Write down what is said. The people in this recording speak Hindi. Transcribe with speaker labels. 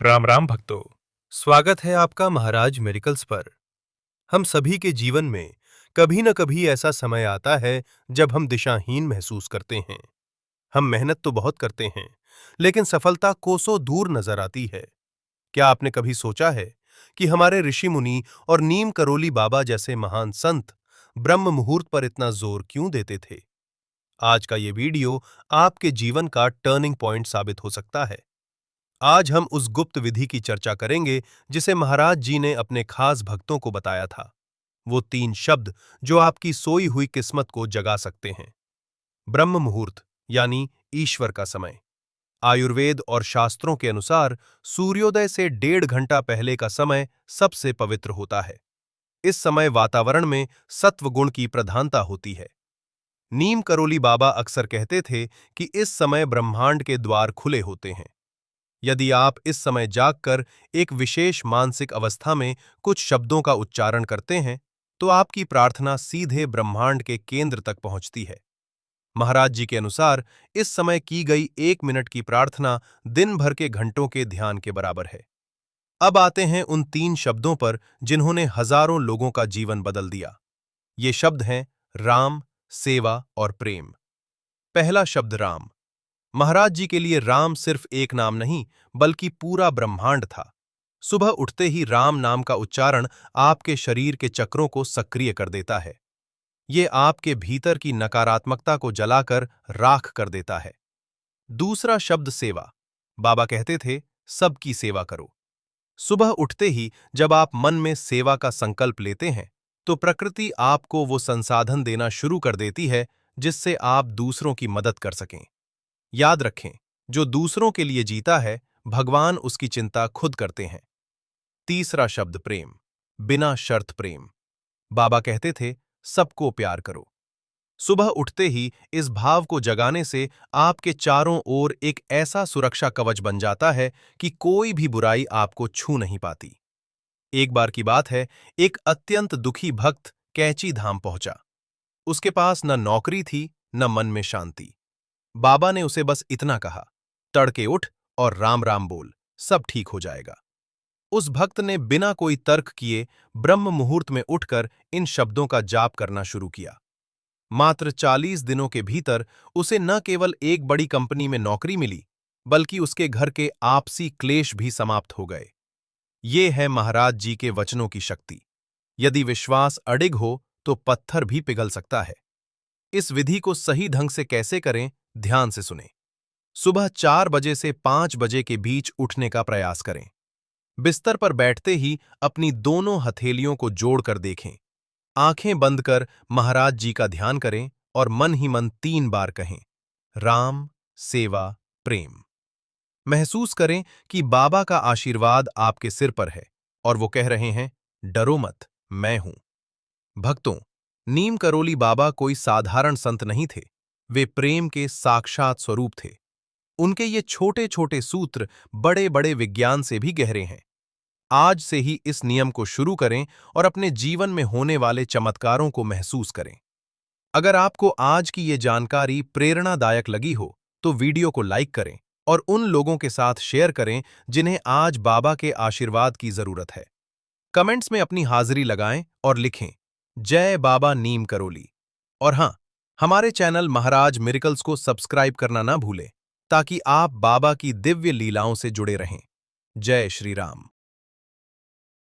Speaker 1: राम राम भक्तों। स्वागत है आपका महाराज मेडिकल्स पर। हम सभी के जीवन में कभी न कभी ऐसा समय आता है जब हम दिशाहीन महसूस करते हैं। हम मेहनत तो बहुत करते हैं, लेकिन सफलता कोसों दूर नजर आती है। क्या आपने कभी सोचा है कि हमारे ऋषि मुनि और नीम करोली बाबा जैसे महान संत ब्रह्म मुहूर्त पर इतना जोर क्यों देते थे? आज का ये वीडियो आपके जीवन का टर्निंग पॉइंट साबित हो सकता है। आज हम उस गुप्त विधि की चर्चा करेंगे जिसे महाराज जी ने अपने खास भक्तों को बताया था। वो 3 शब्द जो आपकी सोई हुई किस्मत को जगा सकते हैं। ब्रह्म मुहूर्त यानी ईश्वर का समय। आयुर्वेद और शास्त्रों के अनुसार सूर्योदय से 1.5 घंटा पहले का समय सबसे पवित्र होता है। इस समय वातावरण में सत्व गुण की प्रधानता होती है। नीम करोली बाबा अक्सर कहते थे कि इस समय ब्रह्मांड के द्वार खुले होते हैं। यदि आप इस समय जागकर एक विशेष मानसिक अवस्था में कुछ शब्दों का उच्चारण करते हैं, तो आपकी प्रार्थना सीधे ब्रह्मांड के केंद्र तक पहुंचती है। महाराज जी के अनुसार इस समय की गई 1 मिनट की प्रार्थना दिन भर के घंटों के ध्यान के बराबर है। अब आते हैं उन 3 शब्दों पर जिन्होंने हजारों लोगों का जीवन बदल दिया। ये शब्द हैं राम, सेवा और प्रेम। पहला शब्द राम। महाराज जी के लिए राम सिर्फ एक नाम नहीं, बल्कि पूरा ब्रह्मांड था। सुबह उठते ही राम नाम का उच्चारण आपके शरीर के चक्रों को सक्रिय कर देता है। ये आपके भीतर की नकारात्मकता को जलाकर राख कर देता है। दूसरा शब्द सेवा। बाबा कहते थे, सबकी सेवा करो। सुबह उठते ही जब आप मन में सेवा का संकल्प लेते हैं, तो प्रकृति आपको वो संसाधन देना शुरू कर देती है जिससे आप दूसरों की मदद कर सकें। याद रखें, जो दूसरों के लिए जीता है, भगवान उसकी चिंता खुद करते हैं। तीसरा शब्द प्रेम। बिना शर्त प्रेम। बाबा कहते थे, सबको प्यार करो। सुबह उठते ही इस भाव को जगाने से आपके चारों ओर एक ऐसा सुरक्षा कवच बन जाता है कि कोई भी बुराई आपको छू नहीं पाती। एक बार की बात है, एक अत्यंत दुखी भक्त कैची धाम पहुंचा। उसके पास न नौकरी थी, न मन में शांति। बाबा ने उसे बस इतना कहा, तड़के उठ और राम राम बोल, सब ठीक हो जाएगा। उस भक्त ने बिना कोई तर्क किए ब्रह्म मुहूर्त में उठकर इन शब्दों का जाप करना शुरू किया। मात्र 40 दिनों के भीतर उसे न केवल एक बड़ी कंपनी में नौकरी मिली, बल्कि उसके घर के आपसी क्लेश भी समाप्त हो गए। ये है महाराज जी के वचनों की शक्ति। यदि विश्वास अडिग हो तो पत्थर भी पिघल सकता है। इस विधि को सही ढंग से कैसे करें, ध्यान से सुनें। सुबह 4 बजे से 5 बजे के बीच उठने का प्रयास करें। बिस्तर पर बैठते ही अपनी दोनों हथेलियों को जोड़कर देखें। आंखें बंद कर महाराज जी का ध्यान करें और मन ही मन 3 बार कहें, राम, सेवा, प्रेम। महसूस करें कि बाबा का आशीर्वाद आपके सिर पर है और वो कह रहे हैं, डरो मत, मैं हूं। भक्तों, नीम करोली बाबा कोई साधारण संत नहीं थे। वे प्रेम के साक्षात स्वरूप थे। उनके ये छोटे छोटे सूत्र बड़े बड़े विज्ञान से भी गहरे हैं। आज से ही इस नियम को शुरू करें और अपने जीवन में होने वाले चमत्कारों को महसूस करें। अगर आपको आज की ये जानकारी प्रेरणादायक लगी हो, तो वीडियो को लाइक करें और उन लोगों के साथ शेयर करें जिन्हें आज बाबा के आशीर्वाद की जरूरत है। कमेंट्स में अपनी हाजिरी लगाएं और लिखें, जय बाबा नीम करोली। और हाँ, हमारे चैनल महाराज मिरेकल्स को सब्सक्राइब करना ना भूलें, ताकि आप बाबा की दिव्य लीलाओं से जुड़े रहें। जय श्री राम।